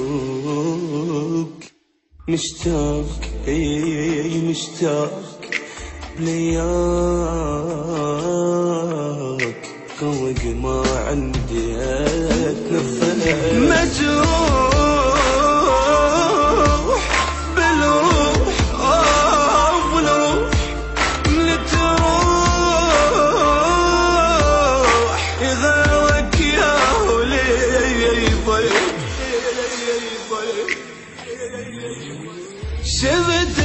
مخنوق مشتاق مشتاق بلياك فوق ما عندي اتنفس مجروح بلوح بلوح لتروح يغاوك يا ولي ضيق شفت